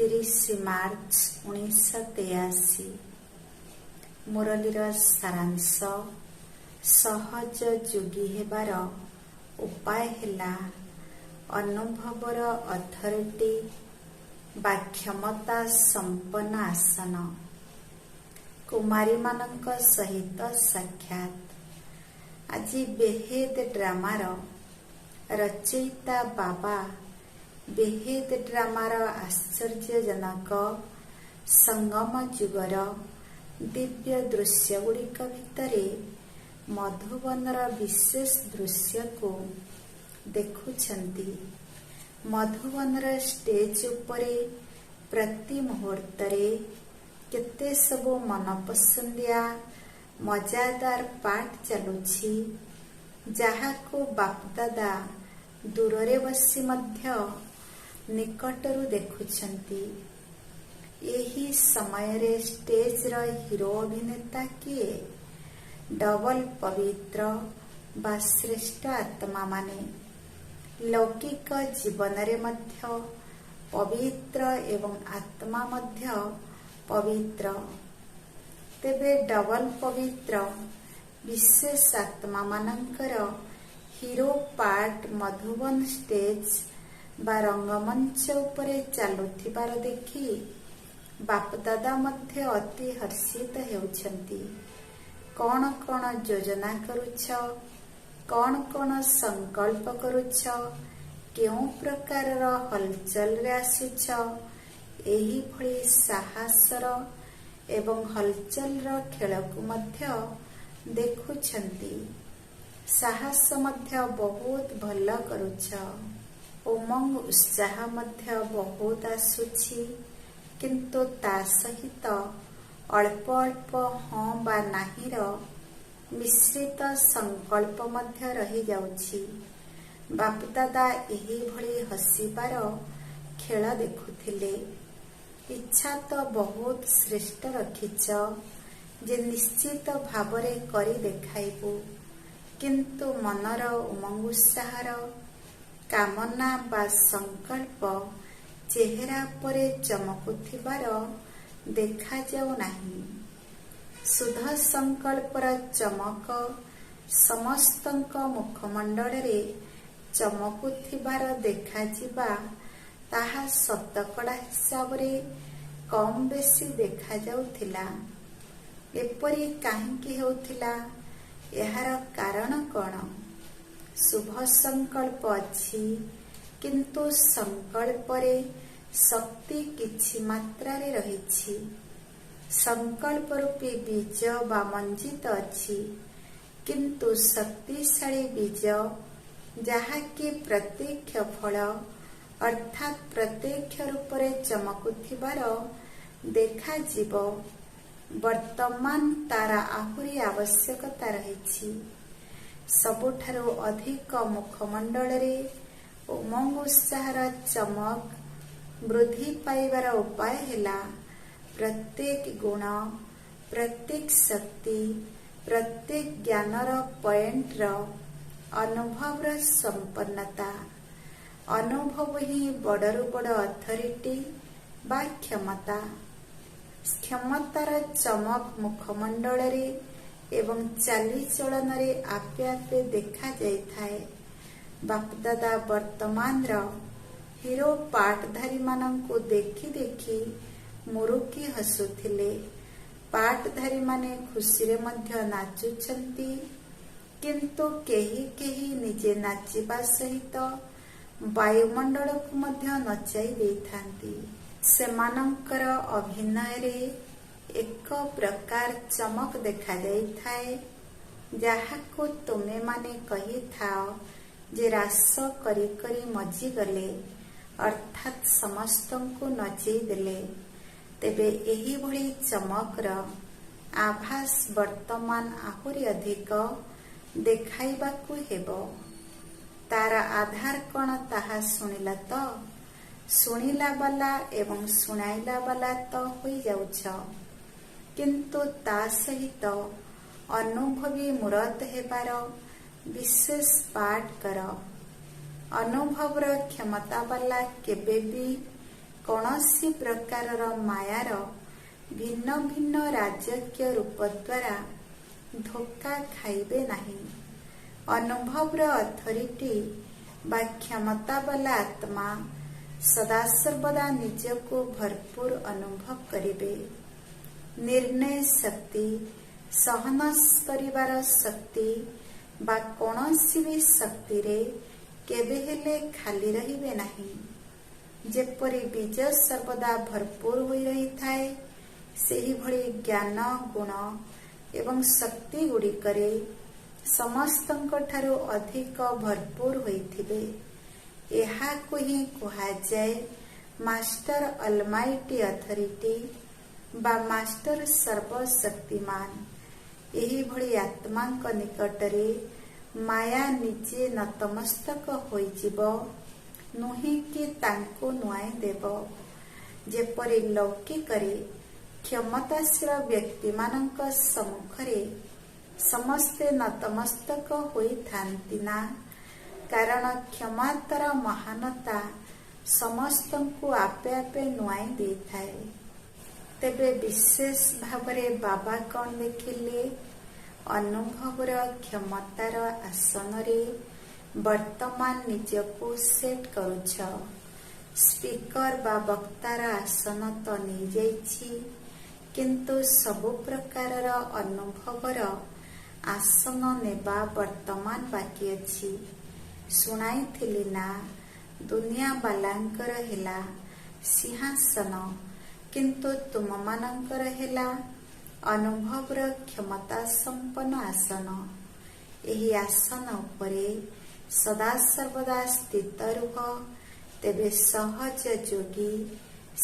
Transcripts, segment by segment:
30 March 1983। ମୁରଲୀର ସାରାଂଶ, ସହଜ ଯୋଗୀ ହେବାର ଉପାୟ ହେଲା ଅନୁଭବର ଅଥରିଟି ବା କ୍ଷମତା ସମ୍ପନ୍ନ ଆସନ। କୁମାରୀମାନଙ୍କ ସହିତ ସାକ୍ଷାତ। ଆଜି ବେହେଦ ଡ୍ରାମାର ରଚୟିତା ବାବା ବେହେଦ ଡ୍ରାମାର ଆଶ୍ଚର୍ଯ୍ୟଜନକ ସଙ୍ଗମ ଯୁଗର ଦିବ୍ୟ ଦୃଶ୍ୟଗୁଡ଼ିକ ଭିତରେ ମଧୁବନର ବିଶେଷ ଦୃଶ୍ୟକୁ ଦେଖୁଛନ୍ତି। ମଧୁବନର ଷ୍ଟେଜ ଉପରେ ପ୍ରତି ମୁହୂର୍ତ୍ତରେ କେତେ ସବୁ ମନପସନ୍ଦିଆ ମଜାଦାର ପାଠ ଚାଲୁଛି, ଯାହାକୁ ବାପଦାଦା ଦୂରରେ ବସି ମଧ୍ୟ ନିକଟରୁ ଦେଖୁଛନ୍ତି। ଏହି ସମୟରେ ଷ୍ଟେଜର ହିରୋ ଅଭିନେତା କିଏ? ଡବଲ ପବିତ୍ର ବା ଶ୍ରେଷ୍ଠ ଆତ୍ମାମାନେ। ଲୌକିକ ଜୀବନରେ ମଧ୍ୟ ପବିତ୍ର ଏବଂ ଆତ୍ମା ମଧ୍ୟ ପବିତ୍ର। ତେବେ ଡବଲ ପବିତ୍ର ବିଶେଷ ଆତ୍ମାମାନଙ୍କର ହିରୋ ପାର୍ଟ ମଧୁବନ ଷ୍ଟେଜ ବା ରଙ୍ଗମଞ୍ଚ ଉପରେ ଚାଲୁଥିବାର ଦେଖି ବାପଦାଦା ମଧ୍ୟ ଅତି ହର୍ଷିତ ହେଉଛନ୍ତି। କ'ଣ କ'ଣ ଯୋଜନା କରୁଛ? କ'ଣ କ'ଣ ସଂକଳ୍ପ କରୁଛ? କେଉଁ ପ୍ରକାରର ହଲଚଲରେ ଆସୁଛ? ଏହିଭଳି ସାହସର ଏବଂ ହଲଚଲର ଖେଳକୁ ମଧ୍ୟ ଦେଖୁଛନ୍ତି। ସାହସ ମଧ୍ୟ ବହୁତ ଭଲ କରୁଛ। ଉମଙ୍ଗ ଉତ୍ସାହ ମଧ୍ୟ ବହୁତ ଆସୁଛି, କିନ୍ତୁ ତା ସହିତ ଅଳ୍ପ ଅଳ୍ପ ହଁ ବା ନାହିଁର ମିଶ୍ରିତ ସଂକଳ୍ପ ମଧ୍ୟ ରହିଯାଉଛି। ବାପଦାଦା ଏହିଭଳି ହସିବାର ଖେଳ ଦେଖୁଥିଲେ। ଇଚ୍ଛା ତ ବହୁତ ଶ୍ରେଷ୍ଠ ରଖିଛ ଯେ ନିଶ୍ଚିତ ଭାବରେ କରି ଦେଖାଇବୁ, କିନ୍ତୁ ମନର ଉମଙ୍ଗ ଉତ୍ସାହର କାମନା ବା ସଂକଳ୍ପ ଚେହେରା ଉପରେ ଚମକୁଥିବାର ଦେଖାଯାଉ ନାହିଁ। ଶୁଦ୍ଧ ସଂକଳ୍ପର ଚମକ ସମସ୍ତଙ୍କ ମୁଖମଣ୍ଡଳରେ ଚମକୁଥିବାର ଦେଖାଯିବା ତାହା ଶତକଡ଼ା ହିସାବରେ କମ୍ ବେଶୀ ଦେଖାଯାଉଥିଲା। ଏପରି କାହିଁକି ହେଉଥିଲା? ଏହାର କାରଣ କ'ଣ? ଶୁଭ ସଂକଳ୍ପ ଅଛି, କିନ୍ତୁ ସଂକଳ୍ପରେ ଶକ୍ତି କିଛି ମାତ୍ରାରେ ରହିଛି। ସଂକଳ୍ପ ରୂପୀ ବୀଜ ବା ମଞ୍ଜି ତ ଅଛି, କିନ୍ତୁ ଶକ୍ତିଶାଳୀ ବୀଜ, ଯାହାକି ପ୍ରତ୍ୟକ୍ଷ ଫଳ ଅର୍ଥାତ୍ ପ୍ରତ୍ୟକ୍ଷ ରୂପରେ ଚମକୁଥିବାର ଦେଖାଯିବ। ବର୍ତ୍ତମାନ ତାର ଆହୁରି ଆବଶ୍ୟକତା ରହିଛି। ସବୁଠାରୁ ଅଧିକ ମୁଖମଣ୍ଡଳରେ ଉମଙ୍ଗ ଉତ୍ସାହର ଚମକ ବୃଦ୍ଧି ପାଇବାର ଉପାୟ ହେଲା ପ୍ରତ୍ୟେକ ଗୁଣ, ପ୍ରତ୍ୟେକ ଶକ୍ତି, ପ୍ରତ୍ୟେକ ଜ୍ଞାନର ପଏଣ୍ଟର ଅନୁଭବର ସମ୍ପନ୍ନତା। ଅନୁଭବ ହିଁ ବଡ଼ରୁ ବଡ଼ ଅଥରିଟି ବା କ୍ଷମତା। କ୍ଷମତାର ଚମକ ମୁଖମଣ୍ଡଳରେ ଏବଂ ଚାଲିଚଳନରେ ଆପେ ଆପେ ଦେଖାଯାଇଥାଏ। ବାପଦାଦା ବର୍ତ୍ତମାନର ହିରୋ ପାର୍ଟଧାରୀମାନଙ୍କୁ ଦେଖି ଦେଖି ମୁରୁକି ହସୁଥିଲେ। ପାର୍ଟଧାରୀମାନେ ଖୁସିରେ ମଧ୍ୟ ନାଚୁଛନ୍ତି, କିନ୍ତୁ କେହି କେହି ନିଜେ ନାଚିବା ସହିତ ବାୟୁମଣ୍ଡଳକୁ ମଧ୍ୟ ନଚାଇ ଦେଇଥାନ୍ତି। ସେମାନଙ୍କର ଅଭିନୟରେ ଏକ ପ୍ରକାର ଚମକ ଦେଖାଯାଇଥାଏ, ଯାହାକୁ ତୁମେମାନେ କହିଥାଅ ଯେ ରାସ କରି କରି ମଜିଗଲେ, ଅର୍ଥାତ୍ ସମସ୍ତଙ୍କୁ ନଚେଇ ଦେଲେ। ତେବେ ଏହିଭଳି ଚମକର ଆଭାସ ବର୍ତ୍ତମାନ ଆହୁରି ଅଧିକ ଦେଖାଇବାକୁ ହେବ। ତାର ଆଧାର କ'ଣ ତାହା ଶୁଣିଲ ତ? ଶୁଣିଲା ବାଲା ଏବଂ ଶୁଣାଇଲା ବାଲା ତ ହୋଇଯାଉଛ, କିନ୍ତୁ ତା ସହିତ ଅନୁଭବୀ ମୂରତ ହେବାର ବିଶେଷ ପାଠ କର। ଅନୁଭବର କ୍ଷମତା ବାଲା କେବେ ବି କୌଣସି ପ୍ରକାରର ମାୟାର ଭିନ୍ନ ଭିନ୍ନ ରାଜକୀୟ ରୂପ ଦ୍ୱାରା ଧୋକା ଖାଇବେ ନାହିଁ। ଅନୁଭବର ଅଥରିଟି ବା କ୍ଷମତା ବାଲା ଆତ୍ମା ସଦାସର୍ବଦା ନିଜକୁ ଭରପୁର ଅନୁଭବ କରିବେ। ନିର୍ଣ୍ଣୟ ଶକ୍ତି, ସହନ କରିବାର ଶକ୍ତି ବା କୌଣସି ବି ଶକ୍ତିରେ କେବେ ହେଲେ ଖାଲି ରହିବେ ନାହିଁ। ଯେପରି ବୀଜ ସର୍ବଦା ଭରପୁର ହୋଇ ରହିଥାଏ, ସେହିଭଳି ଜ୍ଞାନ, ଗୁଣ ଏବଂ ଶକ୍ତି ଗୁଡ଼ିକରେ ସମସ୍ତଙ୍କଠାରୁ ଅଧିକ ଭରପୁର ହୋଇଥିବେ। ଏହାକୁ ହିଁ କୁହାଯାଏ ମାଷ୍ଟର ଅଲମାଇଟି ଅଥରିଟି ବା ମାଷ୍ଟର ସର୍ବଶକ୍ତିମାନ। ଏହିଭଳି ଆତ୍ମାଙ୍କ ନିକଟରେ ମାୟା ନିଜେ ନତମସ୍ତକ ହୋଇଯିବ, ନୁହେଁ କି ତାଙ୍କୁ ନୁଆଇଁ ଦେବ। ଯେପରି ଲୌକିକରେ କ୍ଷମତାଶୀଳ ବ୍ୟକ୍ତିମାନଙ୍କ ସମ୍ମୁଖରେ ସମସ୍ତେ ନତମସ୍ତକ ହୋଇଥାନ୍ତି ନା, କାରଣ କ୍ଷମତାର ମହାନତା ସମସ୍ତଙ୍କୁ ଆପେ ଆପେ ନୁଆଇଁ ଦେଇଥାଏ। ତେବେ ବିଶେଷ ଭାବରେ ବାବା କ'ଣ ଦେଖିଲେ? ଅନୁଭବର କ୍ଷମତାର ଆସନରେ ବର୍ତ୍ତମାନ ନିଜକୁ ସେଟ୍ କରୁଛ। ସ୍ପିକର ବା ବକ୍ତାର ଆସନ ତ ନେଇଯାଇଛି, କିନ୍ତୁ ସବୁ ପ୍ରକାରର ଅନୁଭବର ଆସନ ନେବା ବର୍ତ୍ତମାନ ବାକି ଅଛି। ଶୁଣାଇଥିଲି ନା, ଦୁନିଆ ବାଲାଙ୍କର ହେଲା ସିଂହାସନ, କିନ୍ତୁ ତୁମମାନଙ୍କର ହେଲା ଅନୁଭବର କ୍ଷମତା ସମ୍ପନ୍ନ ଆସନ। ଏହି ଆସନ ଉପରେ ସଦାସର୍ବଦା ସ୍ଥିତ ରୁହ, ତେବେ ସହଜ ଯୋଗୀ,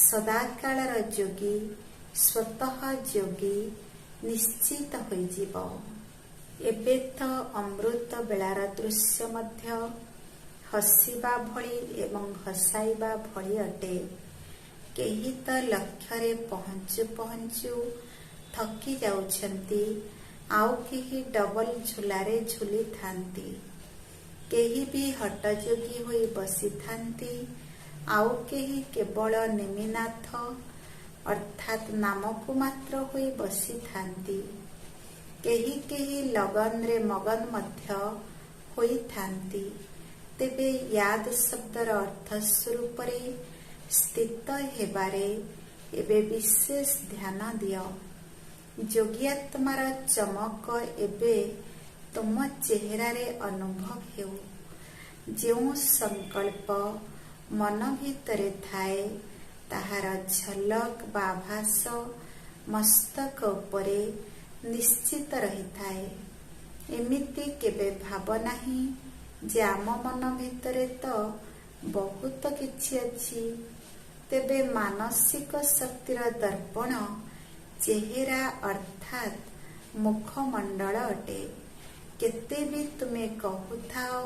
ସଦାକାଳର ଯୋଗୀ, ସ୍ୱତଃ ଯୋଗୀ ନିଶ୍ଚିତ ହୋଇଯିବ। ଏବେ ତ ଅମୃତ ବେଳାର ଦୃଶ୍ୟ ମଧ୍ୟ ହସିବା ଭଳି ଏବଂ ହସାଇବା ଭଳି ଅଟେ। କେହି ତ ଲକ୍ଷ୍ୟରେ ପହଞ୍ଚୁ ପହଞ୍ଚୁ ଥକି ଯାଉଛନ୍ତି, ଆଉ କେହି ଡବଲ ଝୁଲାରେ ଝୁଲିଥାନ୍ତି। କେହି ବି ହଟଯୋଗୀ ହୋଇ ବସିଥାନ୍ତି, ଆଉ କେହି କେବଳ ନେମିନାଥ ଅର୍ଥାତ୍ ନାମକୁ ମାତ୍ର ହୋଇ ବସିଥାନ୍ତି। କେହି କେହି ଲଗନରେ ମଗନ ମଧ୍ୟ ହୋଇଥାନ୍ତି। ତେବେ ୟାଦ ଶବ୍ଦର ଅର୍ଥ ସ୍ୱରୂପରେ ସ୍ଥିତ ହେବାରେ ଏବେ ବିଶେଷ ଧ୍ୟାନ ଦିଅ। ଯୋଗୀ ଆତ୍ମାର ଚମକ ଏବେ ତୁମ ଚେହେରାରେ ଅନୁଭବ ହେଉ। ଯେଉଁ ସଂକଳ୍ପ ମନ ଭିତରେ ଥାଏ, ତାହାର ଝଲକ ବା ଆଭାସ ମସ୍ତକ ଉପରେ ନିଶ୍ଚିତ ରହିଥାଏ। ଏମିତି କେବେ ଭାବ ନାହିଁ ଯେ ଆମ ମନ ଭିତରେ ତ ବହୁତ କିଛି ଅଛି। ତେବେ ମାନସିକ ଶକ୍ତିର ଦର୍ପଣ ଚେହେରା ଅର୍ଥାତ୍ ମୁଖମଣ୍ଡଳ ଅଟେ। କେତେ ବି ତୁମେ କହୁଥାଅ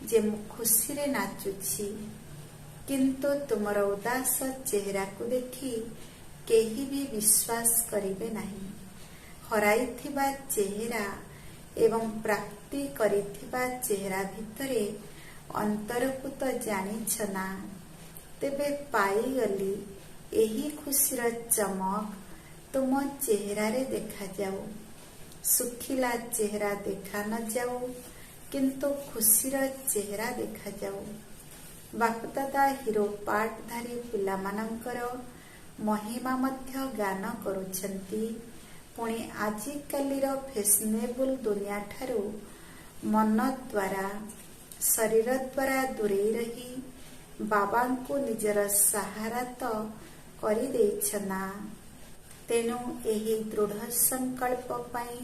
ଯେ ମୁଁ ଖୁସିରେ ନାଚୁଛି, କିନ୍ତୁ ତୁମର ଉଦାସ ଚେହେରାକୁ ଦେଖି କେହି ବି ବିଶ୍ୱାସ କରିବେ ନାହିଁ। ହରାଇଥିବା ଚେହେରା ଏବଂ ପ୍ରାପ୍ତି କରିଥିବା ଚେହେରା ଭିତରେ ଅନ୍ତରକୁ ତ ଜାଣିଛ ନା। ତେବେ ପାଇଗଲି, ଏହି ଖୁସିର ଚମକ ତୁମ ଚେହେରାରେ ଦେଖାଯାଉ। ଶୁଖିଲା ଚେହେରା ଦେଖା ନ ଯାଉ, କିନ୍ତୁ ଖୁସିର ଚେହେରା ଦେଖାଯାଉ। ବାପଦାଦା ହିରୋ ପାର୍ଟଧାରୀ ପିଲାମାନଙ୍କର ମହିମା ମଧ୍ୟ ଗାନ କରୁଛନ୍ତି। ପୁଣି ଆଜିକାଲିର ଫେସନେବୁଲ ଦୁନିଆଠାରୁ ମନ ଦ୍ୱାରା, ଶରୀର ଦ୍ୱାରା ଦୂରେଇ ରହି ବାବାଙ୍କୁ ନିଜର ସାହାରା ତ କରିଦେଇଛ ନା। ତେଣୁ ଏହି ଦୃଢ଼ ସଂକଳ୍ପ ପାଇଁ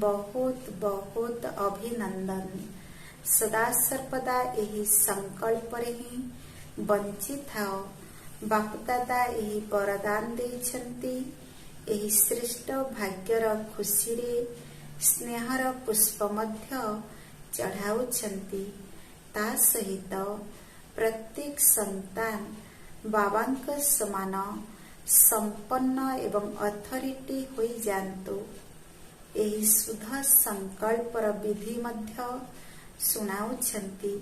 ବହୁତ ବହୁତ ଅଭିନନ୍ଦନ। ସଦାସର୍ବଦା ଏହି ସଂକଳ୍ପରେ ହିଁ ବଞ୍ଚିଥାଅ। ବାପଦାଦା ଏହି ବରଦାନ ଦେଇଛନ୍ତି। ଏହି ଶ୍ରେଷ୍ଠ ଭାଗ୍ୟର ଖୁସିରେ ସ୍ନେହର ପୁଷ୍ପ ମଧ୍ୟ ଚଢ଼ାଉଛନ୍ତି। ତା ସହିତ ପ୍ରତ୍ୟେକ ସନ୍ତାନ ବାବାଙ୍କ ସମାନ ସମ୍ପନ୍ନ ଏବଂ ଅଥରିଟି ହୋଇଯାଆନ୍ତୁ। ଏହି ଶୁଦ୍ଧ ସଂକଳ୍ପର ବିଧି ମଧ୍ୟ ଶୁଣାଉଛନ୍ତି,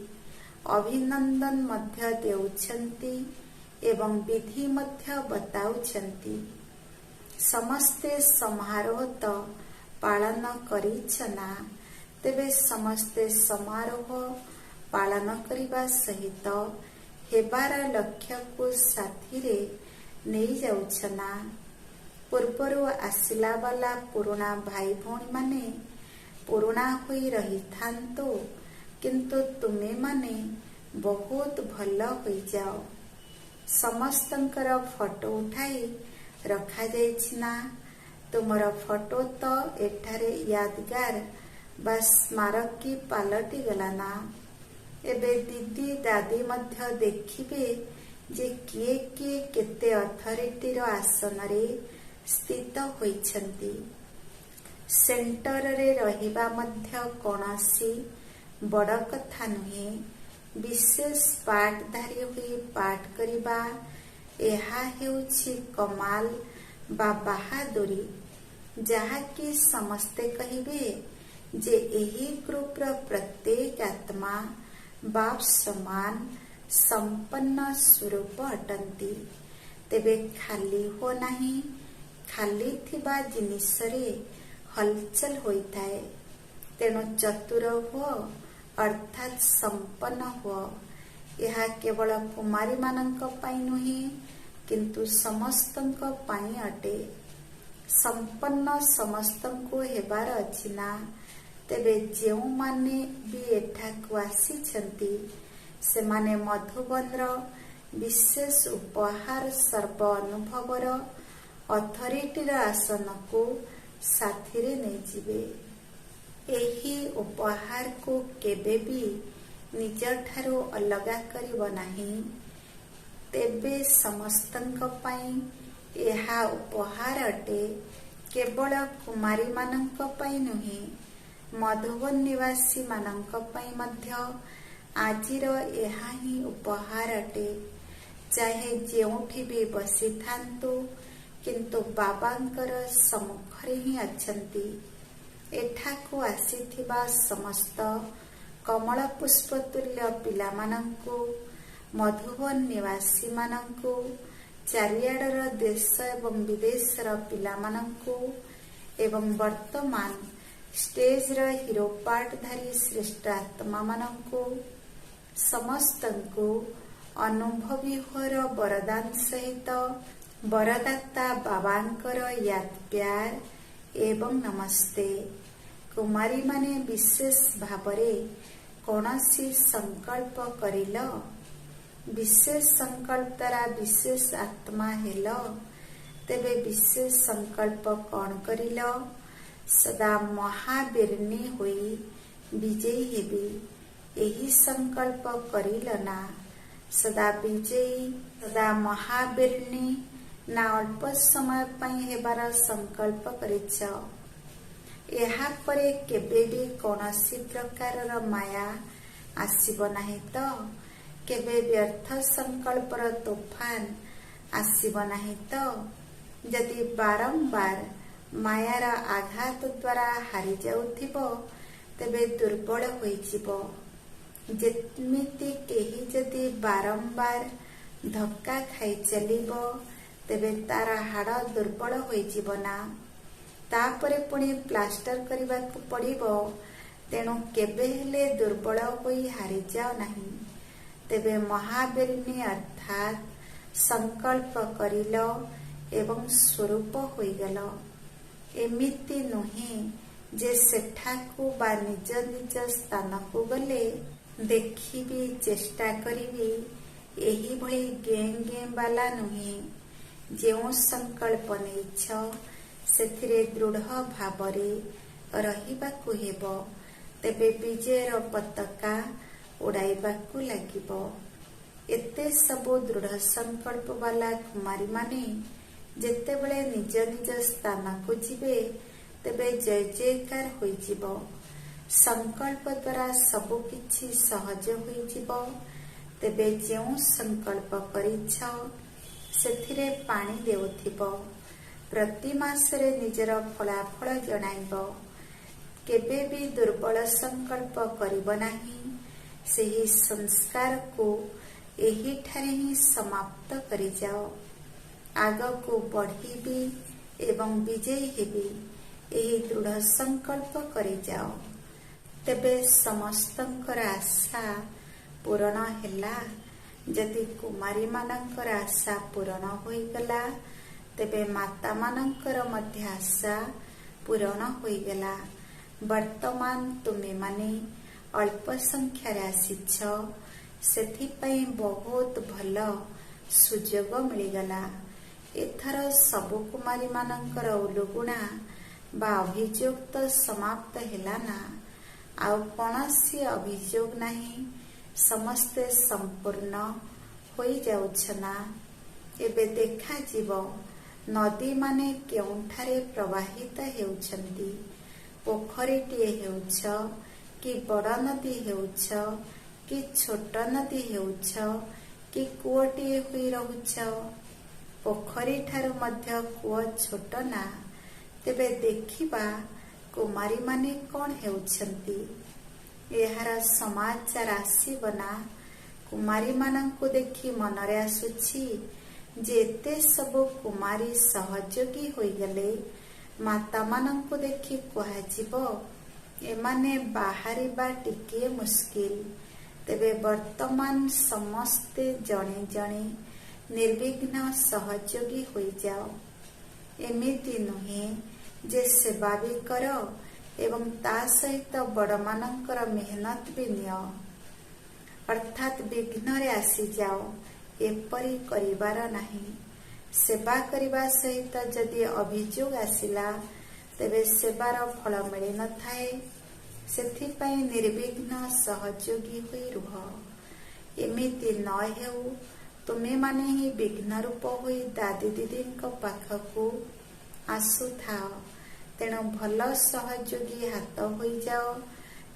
ଅଭିନନ୍ଦନ ମଧ୍ୟ ଦେଉଛନ୍ତି एवं विधि मध्य बताउछन्ति। समस्ते समारोह तो पालन करिछना, तेबे समस्ते समारोह पालन करिबा सहित हेबार लक्ष्य को साथी रे नहीं जाउछना। पूर्वरु आसिला वाला पुराना भाई भौणी माने पुराना होई रही थांतो, किंतु तुमे माने बहुत भल होई जाओ। समस्तंकर फोटो उठाई रखा जाइछि ना। तुमर फोटो तो एठारे यादगार बा स्मारकी पालटी गला ना। एबे दीदी दादी मध्य देखिबे जे किए किए केते अथॉरिटीर आसन रे स्थित होइछन्ति। सेंटर रे रहिबा मध्य कोनोसी बड़ कथा नुहे। विशेष पाठधारी हुई पाठ करिबा एहा हेउछि कमाल बा बहादुरी, जहा कि समस्ते कहिबे जे एही ग्रुप र प्रत्येक आत्मा बाप समान संपन्न स्वरूप अटंती। तेबे खाली हो नहीं, खाली थिबा जिनिसरे हलचल होइताए। तेणु चतुर हुओ अर्थात संपन्न हुओ। यह केवल कुमारी मानंक पाई नुहे, किंतु समस्तंक पाई अटे। संपन्न समस्तंको हेबार अछि ना। तेबे जेउ माने भी एठाकु आसीछन्ति सेमाने मधुबनर विशेष उपहार सर्व अनुभवर अथॉरिटीर आसन को साथी रे नहीं जिबे। एही उपहार को केबे भी निज ठारो अलगा करिब नाही। तेबे समस्तंक पाई एहा उपहार अटे, केवल कुमारी मानंक पाई नुहे, मधुबन निवासी मानंक पाई मध्य आजिर एहा ही उपहार अटे। चाहे जेउठी भी बसी थांतु, किंतु बाबांकर सम्मुखरे ही अछंती। एठाकु आसीथिबा समस्त कमल पुष्प तुल्य पिला मानंकु, मधुबन निवासी मानंकु, चारियाडर देश एवं विदेशर पिला मानंकु एवं वर्तमान स्टेज र हीरो पार्टधारी श्रेष्ठ आत्मा मानंकु समस्तंकु अनुभवी होर वरदान सहित वरदाता बाबांकर याद प्यार एवं नमस्ते। कुमारी माने विशेष भावरे कौनसी संकल्प करिल, विशेष संकल्प द्वारा विशेष आत्मा हेल, तेबे विशेष संकल्प कौन करिल? सदा महावीरनी होई विजयी हेबी, यही संकल्प करिल ना। सदा विजयी सदा महावीरनी ना अल्प समय पाई हेबार संकल्प करिछ। एहा परे केबे भी कौनसी प्रकारर माया आसिब नाही तो, केबे व्यर्थ संकल्पर तोफान आसिब नाही तो। यदि बारंबार मायार आघात द्वारा हारि जाउथिबो, तेबे दुर्बल होइजिबो। जेमिति केही जदि बारंबार धक्का खाई चलिबो, तेबे तार हाड़ दुर्बल होइजिबो ना। तापरे पुणी प्लास्टर करिबाकु पड़िबो। तेणु केबे हेले दुर्बल होई हारि जाओ नाही। तेबे महावीरनी अर्थात संकल्प करिल एवं स्वरूप होइगल। एमिति नुहे जे सेठाकु बा निज निज स्थान को गले देखिबी चेष्टा करिबी, एही भली गें गें बाला नुहे। जेउ संकल्प नेइछ सेथिरे दृढ़ भावरे रहिबाकु हेबो, तेबे विजयर पताका उड़ाइबाकु लागिबो। एते सबो दृढ़ संकल्प वाला कुमारी माने जेतेबेले निज निज स्थान को जिबे, तेबे जय जयकार होइजिबो। संकल्प द्वारा सबु किछि सहज होइजिबो। तेबे जेउ संकल्प करिछ सेथिरे पानी देउथिबो। प्रति मासरे निजर फलाफल जणाइबो। केबे भी दुर्बल संकल्प करिब नाही। सेही संस्कार को ଏହିଠାରେ ହିଁ ସମାପ୍ତ କରିଯାଅ। ଆଗକୁ ବଢ଼ିବି ଏବଂ ବିଜୟୀ ହେବି, ଏହି ଦୃଢ଼ ସଂକଳ୍ପ କରିଯାଅ। ତେବେ ସମସ୍ତଙ୍କର ଆଶା ପୂରଣ ହେଲା। ଯଦି କୁମାରୀମାନଙ୍କର ଆଶା ପୂରଣ ହୋଇଗଲା, ତେବେ ମାତାମାନଙ୍କର ମଧ୍ୟ ଆଶା ପୂରଣ ହୋଇଗଲା। ବର୍ତ୍ତମାନ ତୁମେମାନେ ଅଳ୍ପ ସଂଖ୍ୟାରେ ଆସିଛ, ସେଥିପାଇଁ ବହୁତ ଭଲ ସୁଯୋଗ ମିଳିଗଲା। ଏଥର ସବୁ କୁମାରୀମାନଙ୍କର ଉଲୁଗୁଣା ବା ଅଭିଯୋଗ ତ ସମାପ୍ତ ହେଲା ନା? ଆଉ କୌଣସି ଅଭିଯୋଗ ନାହିଁ। ସମସ୍ତେ ସମ୍ପୂର୍ଣ୍ଣ ହୋଇଯାଉଛ ନା? ଏବେ ଦେଖାଯିବ ନଦୀମାନେ କେଉଁଠାରେ ପ୍ରବାହିତ ହେଉଛନ୍ତି। ପୋଖରୀଟିଏ ହେଉଛ କି ବଡ଼ ନଦୀ ହେଉଛ କି ଛୋଟ ନଦୀ ହେଉଛ କି କୂଅଟିଏ ହୋଇ ରହୁଛ। ପୋଖରୀଠାରୁ ମଧ୍ୟ କୂଅ ଛୋଟ ନା? ତେବେ ଦେଖିବା କୁମାରୀମାନେ କ'ଣ ହେଉଛନ୍ତି। ଏହାର ସମାଚାର ଆସିବ ନା? କୁମାରୀମାନଙ୍କୁ ଦେଖି ମନରେ ଆସୁଛି ଯେ ଏତେ ସବୁ କୁମାରୀ ସହଯୋଗୀ ହୋଇଗଲେ। ମାତାମାନଙ୍କୁ ଦେଖି କୁହାଯିବ ଏମାନେ ବାହାରିବା ଟିକିଏ ମୁସ୍କିଲ। ତେବେ ବର୍ତ୍ତମାନ ସମସ୍ତେ ଜଣେ ଜଣେ ନିର୍ବିଘ୍ନ ସହଯୋଗୀ ହୋଇଯାଅ। ଏମିତି ନୁହେଁ ଯେ ସେବା ବି କର ଏବଂ ତା ସହିତ ବଡ଼ମାନଙ୍କର ମେହନତ ବି ନିଅ, ଅର୍ଥାତ୍ ବିଘ୍ନରେ ଆସିଯାଅ। ଏପରି କରିବାର ନାହିଁ। ସେବା କରିବା ସହିତ ଯଦି ଅଭିଯୋଗ ଆସିଲା, ତେବେ ସେବାର ଫଳ ମିଳିନଥାଏ। ସେଥିପାଇଁ ନିର୍ବିଘ୍ନ ସହଯୋଗୀ ହୋଇ ରୁହ। ଏମିତି ନ ହେଉ ତୁମେମାନେ ହିଁ ବିଘ୍ନ ରୂପ ହୋଇ ଦାଦି ଦିଦିଙ୍କ ପାଖକୁ ଆସୁଥାଅ। ତେଣୁ ଭଲ ସହଯୋଗୀ ହାତ ହୋଇଯାଅ।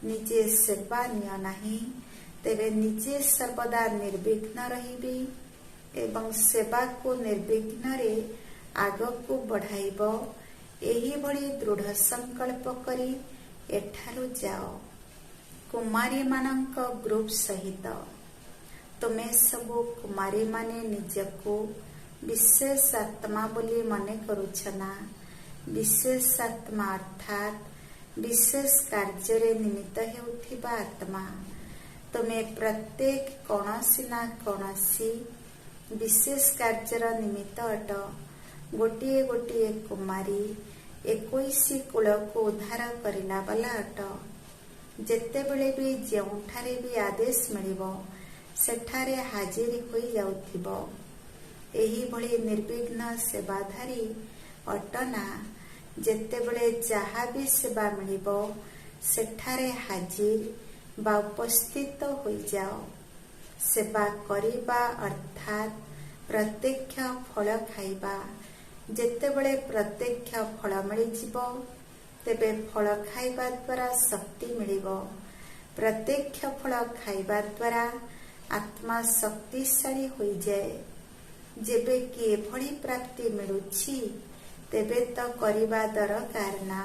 ନିଜେ ସେବା ନିଅ ନାହିଁ, ତେବେ ନିଜେ ସର୍ବଦା ନିର୍ବିଘ୍ନ ରହିବି ଏବଂ ସେବାକୁ ନିର୍ବିଘ୍ନରେ ଆଗକୁ ବଢ଼ାଇବ। ଏହିଭଳି ଦୃଢ଼ ସଂକଳ୍ପ କରି ଏଠାରୁ ଯାଅ। କୁମାରୀମାନଙ୍କ ଗ୍ରୁପ ସହିତ ତୁମେ ସବୁ କୁମାରୀମାନେ ନିଜକୁ ବିଶେଷ ଆତ୍ମା ବୋଲି ମନେ କରୁଛ ନା? ବିଶେଷ ଆତ୍ମା ଅର୍ଥାତ୍ ବିଶେଷ କାର୍ଯ୍ୟରେ ନିମିତ୍ତ ହେଉଥିବା ଆତ୍ମା। ତୁମେ ପ୍ରତ୍ୟେକ କୌଣସି ନା କୌଣସି ବିଶେଷ କାର୍ଯ୍ୟର ନିମିତ୍ତ ଅଟ। ଗୋଟିଏ ଗୋଟିଏ କୁମାରୀ 21 କୁଳକୁ ଉଦ୍ଧାର କରିଲା ବାଲା ଅଟ। ଯେତେବେଳେ ବି ଯେଉଁଠାରେ ବି ଆଦେଶ ମିଳିବ, ସେଠାରେ ହାଜିର ହୋଇଯାଉଥିବ। ଏହିଭଳି ନିର୍ବିଘ୍ନ ସେବାଧାରୀ ଅଟ ନା? ଯେତେବେଳେ ଯାହା ବି ସେବା ମିଳିବ, ସେଠାରେ ହାଜିର ବା ଉପସ୍ଥିତ ହୋଇଯାଅ। ସେବା କରିବା ଅର୍ଥାତ୍ ପ୍ରତ୍ୟକ୍ଷ ଫଳ ଖାଇବା। ଯେତେବେଳେ ପ୍ରତ୍ୟକ୍ଷ ଫଳ ମିଳିଯିବ, ତେବେ ଫଳ ଖାଇବା ଦ୍ୱାରା ଶକ୍ତି ମିଳିବ। ପ୍ରତ୍ୟକ୍ଷ ଫଳ ଖାଇବା ଦ୍ୱାରା ଆତ୍ମା ଶକ୍ତିଶାଳୀ ହୋଇଯାଏ। ଯେବେ କି ଏଭଳି ପ୍ରାପ୍ତି ମିଳୁଛି, ତେବେ ତ କରିବା ଦରକାର ନା?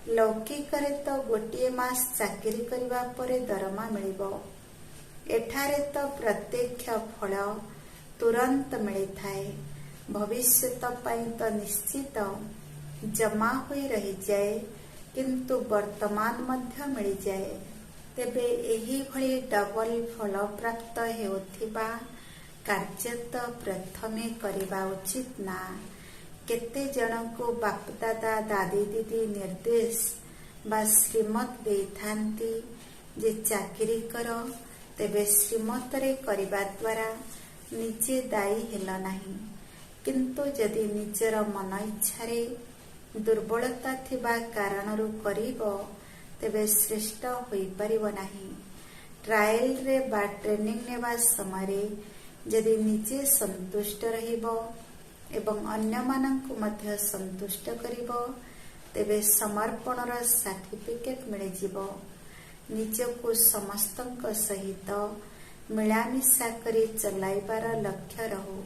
ଲୌକିକରେ ତ ଗୋଟିଏ ମାସ ଚାକିରି କରିବା ପରେ ଦରମା ମିଳିବ। ଏଠାରେ ତ ପ୍ରତ୍ୟକ୍ଷ ଫଳ ତୁରନ୍ତ ମିଳିଥାଏ। ଭବିଷ୍ୟତ ପାଇଁ ତ ନିଶ୍ଚିତ ଜମା ହୋଇ ରହିଯାଏ, କିନ୍ତୁ ବର୍ତ୍ତମାନ ମଧ୍ୟ ମିଳିଯାଏ। ତେବେ ଏହିଭଳି ଡବଲ ଫଳ ପ୍ରାପ୍ତ ହେଉଥିବା କାର୍ଯ୍ୟ ତ ପ୍ରଥମେ କରିବା ଉଚିତ ନା? କେତେ ଜଣଙ୍କୁ ବାପଦାଦା ଦାଦି ଦିଦି ନିର୍ଦ୍ଦେଶ ବା ଶ୍ରୀମତ ଦେଇଥାନ୍ତି ଯେ ଚାକିରି କର। ତେବେ ଶ୍ରୀମତରେ କରିବା ଦ୍ୱାରା ନିଜେ ଦାୟୀ ହେଲ ନାହିଁ। କିନ୍ତୁ ଯଦି ନିଜର ମନ ଇଚ୍ଛାରେ ଦୁର୍ବଳତା ଥିବା କାରଣରୁ କରିବ, ତେବେ ଶ୍ରେଷ୍ଠ ହୋଇପାରିବ ନାହିଁ। ଟ୍ରାଏଲରେ ବା ଟ୍ରେନିଂ ନେବା ସମୟରେ ଯଦି ନିଜେ ସନ୍ତୁଷ୍ଟ ରହିବ ଏବଂ ଅନ୍ୟମାନଙ୍କୁ ମଧ୍ୟ ସନ୍ତୁଷ୍ଟ କରିବ, ତେବେ ସମର୍ପଣର ସାର୍ଟିଫିକେଟ୍ ମିଳିଯିବ। ନିଜକୁ ସମସ୍ତଙ୍କ ସହିତ ମିଳାମିଶା କରି ଚଲାଇବାର ଲକ୍ଷ୍ୟ ରହୁ।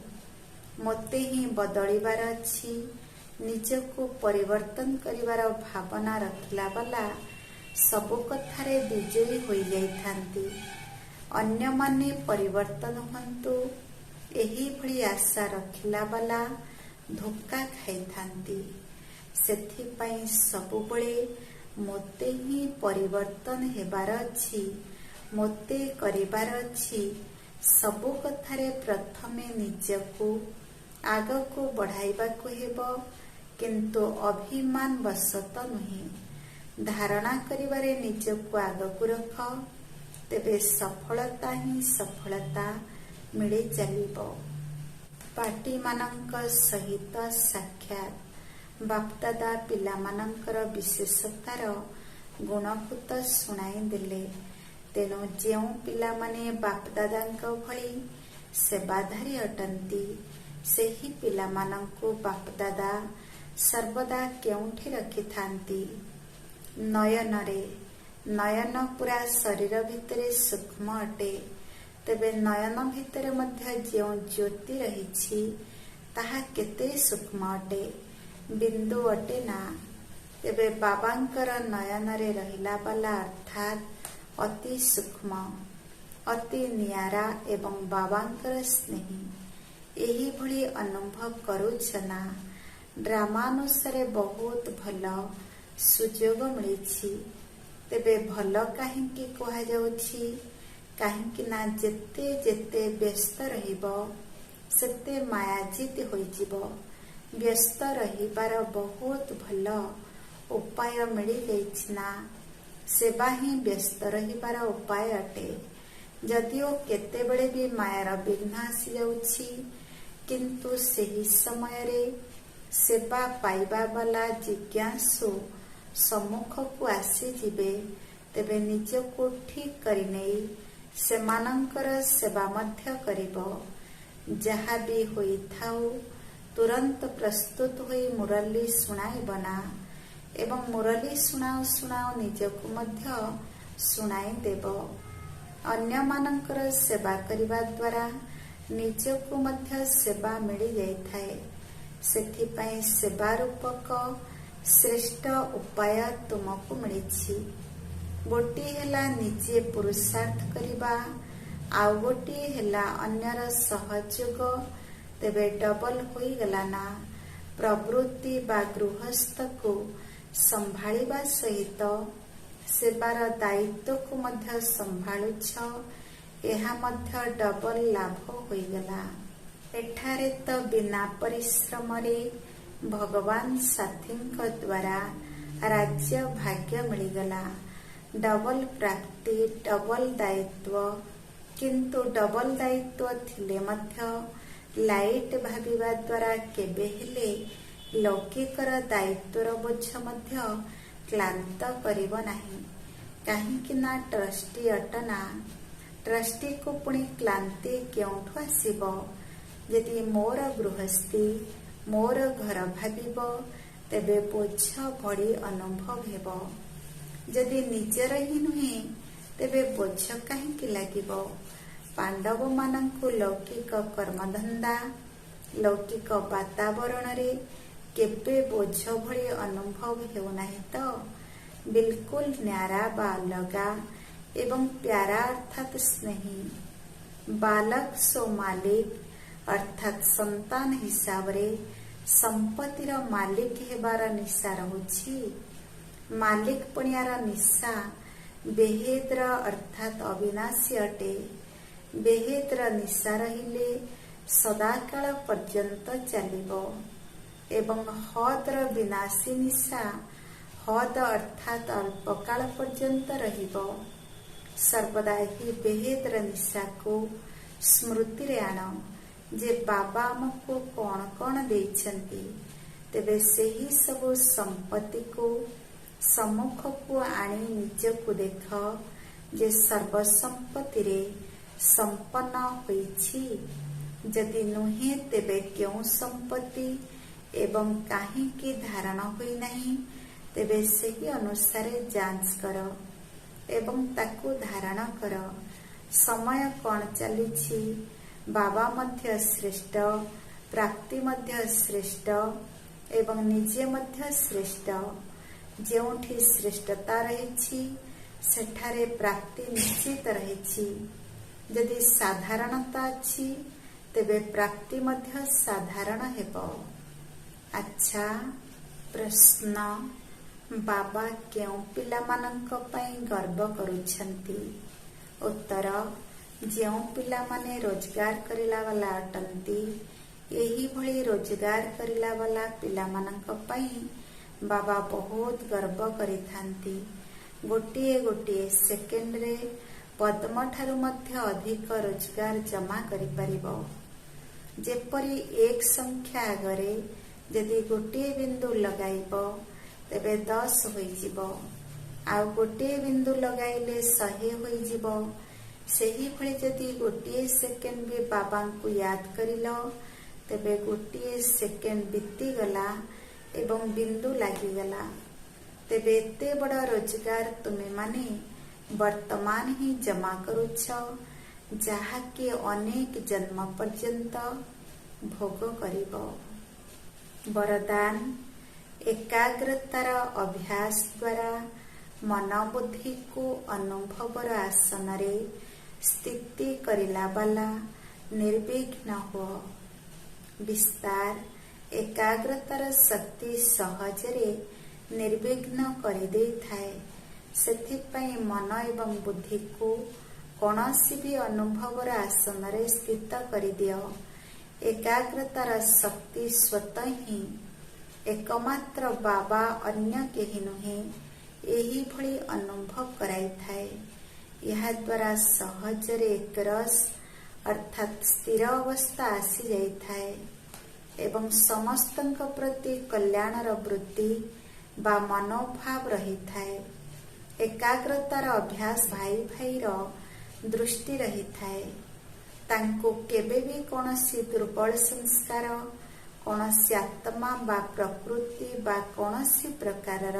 ମୋତେ ହିଁ ବଦଳିବାର ଅଛି। ନିଜକୁ ପରିବର୍ତ୍ତନ କରିବାର ଭାବନା ରଖିଲା ବାଲା ସବୁ କଥାରେ ବିଜୟୀ ହୋଇଯାଇଥାନ୍ତି। ଅନ୍ୟମାନେ ପରିବର୍ତ୍ତନ ହୁଅନ୍ତୁ ଏହିଭଳି ଆଶା ରଖିଲା ବାଲା ଧୋକା ଖାଇଥାନ୍ତି। ସେଥିପାଇଁ ସବୁବେଳେ ମୋତେ ହିଁ ପରିବର୍ତ୍ତନ ହେବାର ଅଛି, ମୋତେ କରିବାର ଅଛି। ସବୁ କଥାରେ ପ୍ରଥମେ ନିଜକୁ ଆଗକୁ ବଢ଼ାଇବାକୁ ହେବ, କିନ୍ତୁ ଅଭିମାନ ବଶତଃ ନୁହେଁ। ଧାରଣା କରିବାରେ ନିଜକୁ ଆଗକୁ ରଖ, ତେବେ ସଫଳତା ହିଁ ସଫଳତା ମିଳି ଚାଲିବ। ପାଟିମାନଙ୍କ ସହିତ ସାକ୍ଷାତ। ବାପଦାଦା ପିଲାମାନଙ୍କର ବିଶେଷତାର ଗୁଣଭୂତ ଶୁଣାଇ ଦେଲେ। ତେଣୁ ଯେଉଁ ପିଲାମାନେ ବାପଦାଦାଙ୍କ ଭଳି ସେବାଧାରୀ ଅଟନ୍ତି, ସେହି ପିଲାମାନଙ୍କୁ ବାପଦାଦା ସର୍ବଦା କେଉଁଠି ରଖିଥାନ୍ତି? ନୟନରେ। ନୟନ ପୁରା ଶରୀର ଭିତରେ ସୂକ୍ଷ୍ମ ଅଟେ। ତେବେ ନୟନ ଭିତରେ ମଧ୍ୟ ଯେଉଁ ଜ୍ୟୋତି ରହିଛି ତାହା କେତେ ସୂକ୍ଷ୍ମ ଅଟେ, ବିନ୍ଦୁ ଅଟେ ନା? ତେବେ ବାବାଙ୍କର ନୟନରେ ରହିଲା ବାଲା ଅର୍ଥାତ୍ ଅତି ସୂକ୍ଷ୍ମ, ଅତି ନିଆରା ଏବଂ ବାବାଙ୍କର ସ୍ନେହୀ। ଏହିଭଳି ଅନୁଭବ କରୁଛ ନା? ଡ୍ରାମାନୁସାରେ ବହୁତ ଭଲ ସୁଯୋଗ ମିଳିଛି। ତେବେ ଭଲ କାହିଁକି କୁହାଯାଉଛି? କାହିଁକି ନା ଯେତେ ଯେତେ ବ୍ୟସ୍ତ ରହିବ ସେତେ ମାୟାଜିତ ହୋଇଯିବ। ବ୍ୟସ୍ତ ରହିବାର ବହୁତ ଭଲ ଉପାୟ ମିଳିଯାଇଛି ନା? ସେବା ହିଁ ବ୍ୟସ୍ତ ରହିବାର ଉପାୟ ଅଟେ। ଯଦିଓ କେତେବେଳେ ବି ମାୟାର ବିଘ୍ନ ଆସିଯାଉଛି, କିନ୍ତୁ ସେହି ସମୟରେ ସେବା ପାଇବା ବାଲା ଜିଜ୍ଞାସୁ ସମ୍ମୁଖକୁ ଆସିଯିବେ। ତେବେ ନିଜକୁ ଠିକ୍ କରିନେଇ ସେମାନଙ୍କର ସେବା ମଧ୍ୟ କରିବ। ଯାହା ବି ହୋଇଥାଉ ତୁରନ୍ତ ପ୍ରସ୍ତୁତ ହୋଇ ମୁରଲୀ ଶୁଣାଇବ ନା? ଏବଂ ମୁରଲୀ ଶୁଣାଉ ଶୁଣାଉ ନିଜକୁ ମଧ୍ୟ ଶୁଣାଇ ଦେବ। ଅନ୍ୟମାନଙ୍କର ସେବା କରିବା ଦ୍ୱାରା ନିଜକୁ ମଧ୍ୟ ସେବା ମିଳିଯାଇଥାଏ। ସେଥିପାଇଁ ସେବା ରୂପକ ଶ୍ରେଷ୍ଠ ଉପାୟ ତୁମକୁ ମିଳିଛି। ଗୋଟିଏ ହେଲା ନିଜେ ପୁରୁଷାର୍ଥ କରିବା, ଆଉ ଗୋଟିଏ ହେଲା ଅନ୍ୟର ସହଯୋଗ। ତେବେ ଡବଲ ହୋଇଗଲା ନା? ପ୍ରବୃତ୍ତି ବା ଗୃହସ୍ଥକୁ ସମ୍ଭାଳିବା ସହିତ ସେବାର ଦାୟିତ୍ୱକୁ ମଧ୍ୟ ସମ୍ଭାଳୁଛ, ଏହା ମଧ୍ୟ ଡବଲ ଲାଭ ହୋଇଗଲା। ଏଠାରେ ତ ବିନା ପରିଶ୍ରମରେ ଭଗବାନ ସାଥୀଙ୍କ ଦ୍ୱାରା ରାଜ୍ୟ ଭାଗ୍ୟ ମିଳିଗଲା। ଡବଲ ପ୍ରାପ୍ତି, ଡବଲ ଦାୟିତ୍ୱ। କିନ୍ତୁ ଡବଲ ଦାୟିତ୍ୱ ଥିଲେ ମଧ୍ୟ ଲାଇଟ୍ ଭାବିବା ଦ୍ୱାରା କେବେ ହେଲେ ଲୌକିକର ଦାୟିତ୍ୱର ବୋଝ ମଧ୍ୟ କ୍ଳାନ୍ତ କରିବ ନାହିଁ। କାହିଁକି ନା ଟ୍ରଷ୍ଟି ଅଟନା? ଟ୍ରଷ୍ଟିକୁ ପୁଣି କ୍ଳାନ୍ତି କେଉଁଠୁ ଆସିବ? ଯଦି ମୋର ଗୃହସ୍ଥୀ, ମୋର ଘର ଭାବିବ, ତେବେ ବୋଝ ଭଳି ଅନୁଭବ ହେବ। ଯଦି ନିଜର ହିଁ ନୁହେଁ, ତେବେ ବୋଝ କାହିଁକି ଲାଗିବ? ପାଣ୍ଡବମାନଙ୍କୁ ଲୌକିକ କର୍ମଧନ୍ଦା, ଲୌକିକ ବାତାବରଣରେ କେବେ ବୋଝ ଭଳି ଅନୁଭବ ହେଉନାହିଁ ତ? ବିଲକୁଲ ନ୍ୟାରା ବା ଅଲଗା ଏବଂ ପ୍ୟାରା ଅର୍ଥାତ୍ ସ୍ନେହୀ। ବାଲକ ସୋ ମାଲିକ ଅର୍ଥାତ୍ ସନ୍ତାନ ହିସାବରେ ସମ୍ପତ୍ତିର ମାଲିକ ହେବାର ନିଶା ରହୁଛି। ମାଲିକ ପଣିଆର ନିଶା ବେହେଦର ଅର୍ଥାତ୍ ଅବିନାଶୀ ଅଟେ। ବେହେଦର ନିଶା ରହିଲେ ସଦାକାଳ ପର୍ଯ୍ୟନ୍ତ ଚାଲିବ ଏବଂ ହଦର ବିନାଶୀ ନିଶା ହଦ ଅର୍ଥାତ୍ ଅଳ୍ପକାଳ ପର୍ଯ୍ୟନ୍ତ ରହିବ। ସର୍ବଦା ଏହି ବେହେଦର ନିଶାକୁ ସ୍ମୃତିରେ ଆଣ ଯେ ବାବା ଆମକୁ କଣ କଣ ଦେଇଛନ୍ତି। ତେବେ ସେହି ସବୁ ସମ୍ପତ୍ତିକୁ ସମ୍ମୁଖକୁ ଆଣି ନିଜକୁ ଦେଖ ଯେ ସର୍ବସମ୍ପତ୍ତିରେ ସମ୍ପନ୍ନ ହୋଇଛି। ଯଦି ନୁହେଁ, ତେବେ କେଉଁ ସମ୍ପତ୍ତି ଏବଂ କାହିଁକି ଧାରଣ ହୋଇନାହିଁ, ତେବେ ସେହି ଅନୁସାରେ ଯାଞ୍ଚ କର ଏବଂ ତାକୁ ଧାରଣ କର। ସମୟ କଣ ଚାଲିଛି? ବାବା ମଧ୍ୟ ଶ୍ରେଷ୍ଠ, ପ୍ରାପ୍ତି ମଧ୍ୟ ଶ୍ରେଷ୍ଠ ଏବଂ ନିଜେ ମଧ୍ୟ ଶ୍ରେଷ୍ଠ। ଯେଉଁଠି ଶ୍ରେଷ୍ଠତା ରହିଛି ସେଠାରେ ପ୍ରାପ୍ତି ନିଶ୍ଚିତ ରହିଛି। जदि साधारणता अच्छी तेबे प्राप्ति मध्य साधारण हेबो। अच्छा प्रश्न, बाबा केउं पिलामानंक पई गर्व करुछंती? उत्तर, जेउं पिलामाने रोजगार करिला वाला अटंती एही भली रोजगार करिला वाला पिलामानंक पई बाबा बहुत गर्व करिथांती। गोटिए गोटिए सेकेंड रे पद्म ठारू मध्य अधिक रोजगार जमा करि परिबो। जेपरी एक संख्या आगरे यदि गोटिए बिंदु लगाइबो तेबे 10 होइजिबो, आउ गोटिए बिंदु लगाइले 100 होइजिबो। सेही भली यदि गोटिए सेकेंड भी बाबांकु याद करिलो तेबे गोटिए सेकेंड बीती गला एवं बिंदु लागि गला। तेबे एते बड़ रोजगार तुमे माने वर्तमान ही जमा करुछ, जाहाके अनेक जन्म पर्यंत भोग करिबो। वरदान, एकाग्रतार अभ्यास द्वारा मन बुद्धि को अनुभवर आसन रे स्थिति करिला वाला निर्विघ्न हो। विस्तार, एकाग्रतार शक्ति सहजरे निर्विघ्न करि देइथाए। सेथिपाई मन एवं बुद्धि को कौनसी भी अनुभवर आसन रे स्थित करि दियो। एकाग्रतार शक्ति स्वतः ही एकमात्र बाबा अन्य केही नुहे एही भली अनुभव कराई थाए। यह द्वारा सहजरे एकरस अर्थात स्थिर अवस्था आसी जाई थाए एवं समस्तंक प्रति कल्याणर वृत्ति बा मनोभाव रही थाए। एकाग्रतार अभ्यास भाई भाईर दृष्टि रही थाए। तांको केबे भी कौनसी दुर्बल संस्कार, कौनसी आत्मा बा प्रकृति बा कौनसी प्रकारर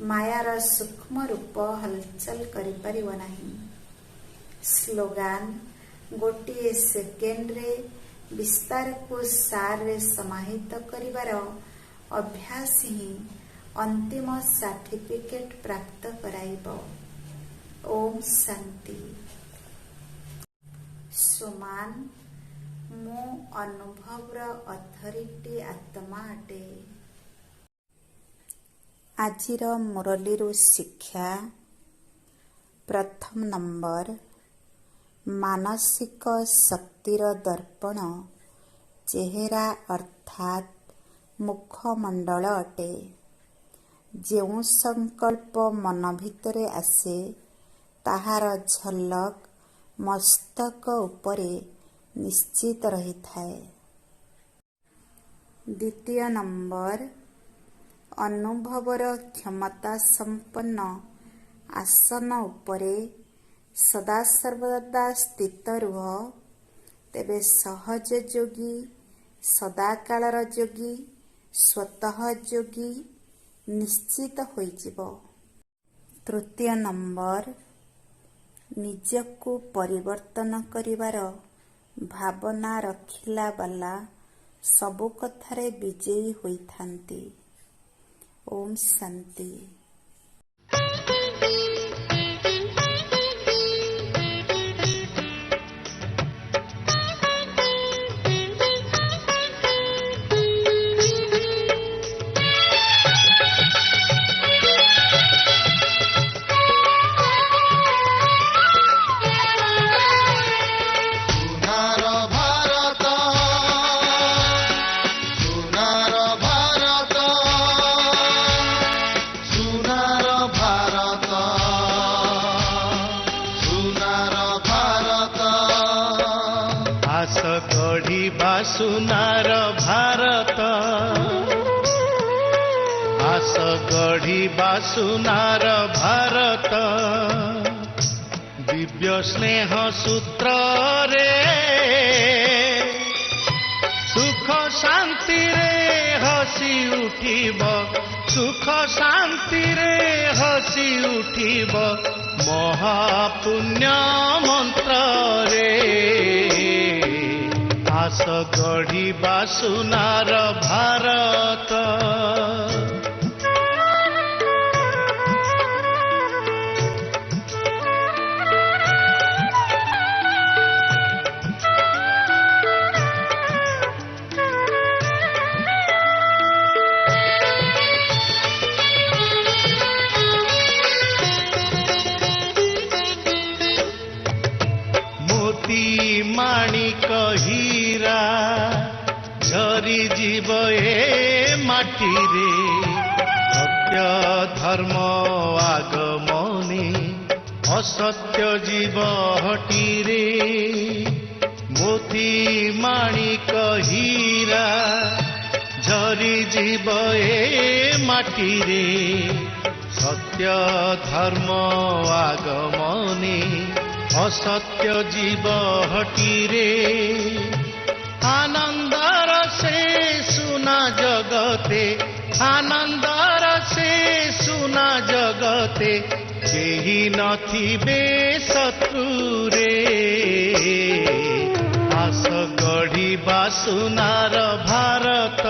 मायार सूक्ष्म रूप हलचल करि परिबो नाही। स्लोगान, गोटिए सेकेंड रे विस्तार को सार रे समाहित करिवार अभ्यास ही अंतिम सर्टिफिकेट प्राप्त कराइबो। ओम शांति। सुमान, मो अनुभवर अथॉरिटी आत्मा अटे। आजिर मुरलीरू शिक्षा प्रथम नंबर, मानसिक शक्तिर दर्पण चेहरा अर्थात मुखमंडल अटे। जेउ संकल्प मन भितरे आसे ताहार झलक मस्तक उपरे निश्चित रही थाए। द्वितीय नंबर, अनुभवर क्षमता संपन्न आसन उपरे सदा सर्वदा स्थित रुह, तेबे सहज योगी, सदाकालर योगी, स्वतः योगी निश्चित होइजिबो। तृतीय नंबर, निजको परिवर्तन करिवार भावना रखिला वाला सबु कथारे विजयी होइथांती। ओम शांति। सुनार भारत, आस गढ़िबा सुनार भारत, दिव्य स्नेह सूत्र रे सुख शांति रे हसी उठिब, सुख शांति रे हसी उठिब महापुण्य मंत्र रे। आस गढ़िबा सुनार भारत। जीव ए माटी रे सत्य धर्म आगमनी असत्य जीव हटी रे मोती माणिक हीरा झरी जीव ए माटी रे सत्य धर्म आगमनी असत्य जीव हटी रे आनंदर से सुना जगते आनंदर से सुना जगते केही नथिबे शत्रु रे आस गढ़िबा सुनार भारत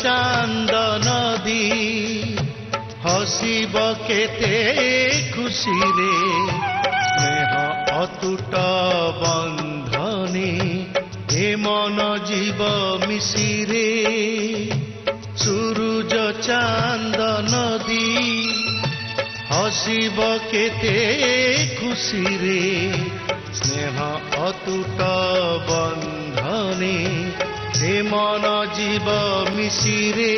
चांद नदी हसीब केते खुशी रे स्नेह अतुट बंधनी हे मन जीव मिशी रे सूरज चांद नदी हसीब केते खुशी रे स्नेह अतुट बंधनी हे मन जीव मिशी रे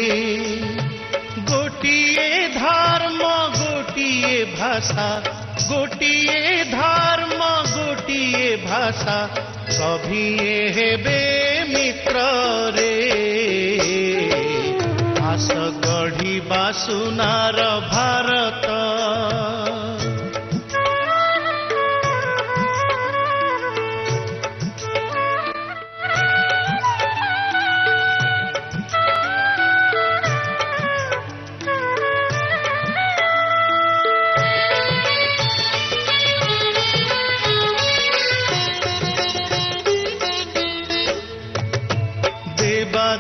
गोटिए धर्म गोटिए भाषा गोटिए धर्म गोटिए भाषा सभिए हेबे मित्र रे आस गढ़िबा सुनार भारत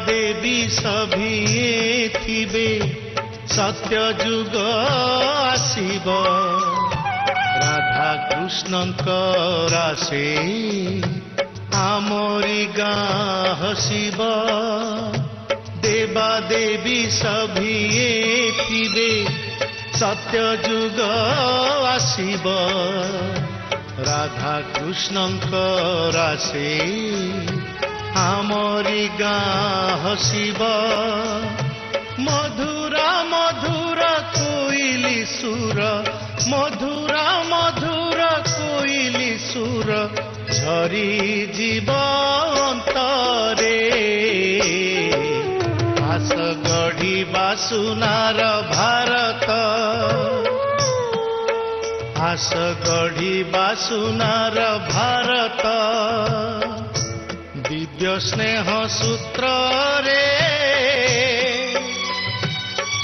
देवी सभी थिबे सत्य जुग आसीब राधा कृष्णंकर आसे आमरी गाँ हसीब देवा देवी सभी थिबे सत्य जुग आसीब राधा कृष्णंकर आसे आमरी गाँ हसीब मधुरा मधुरा कोइली सुर मधुरा मधुरा कोइली सुर झरी जीव अंतरे आस गढ़िबा सुनार भारत आस गढ़िबा सुनार भारत दिव्य स्नेह सूत्र रे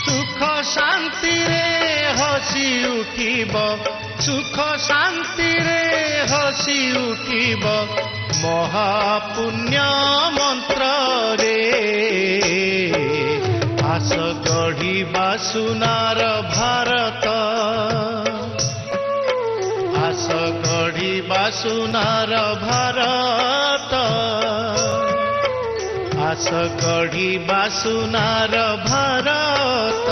सुख शांति रे हसी उठिब सुख शांति रे हसी उठिब महापुण्य मंत्र रे आस गढ़िबा सुनार भारत आस गढ़िबा सुनार भारत आस गढ़िबा सुनार भारत।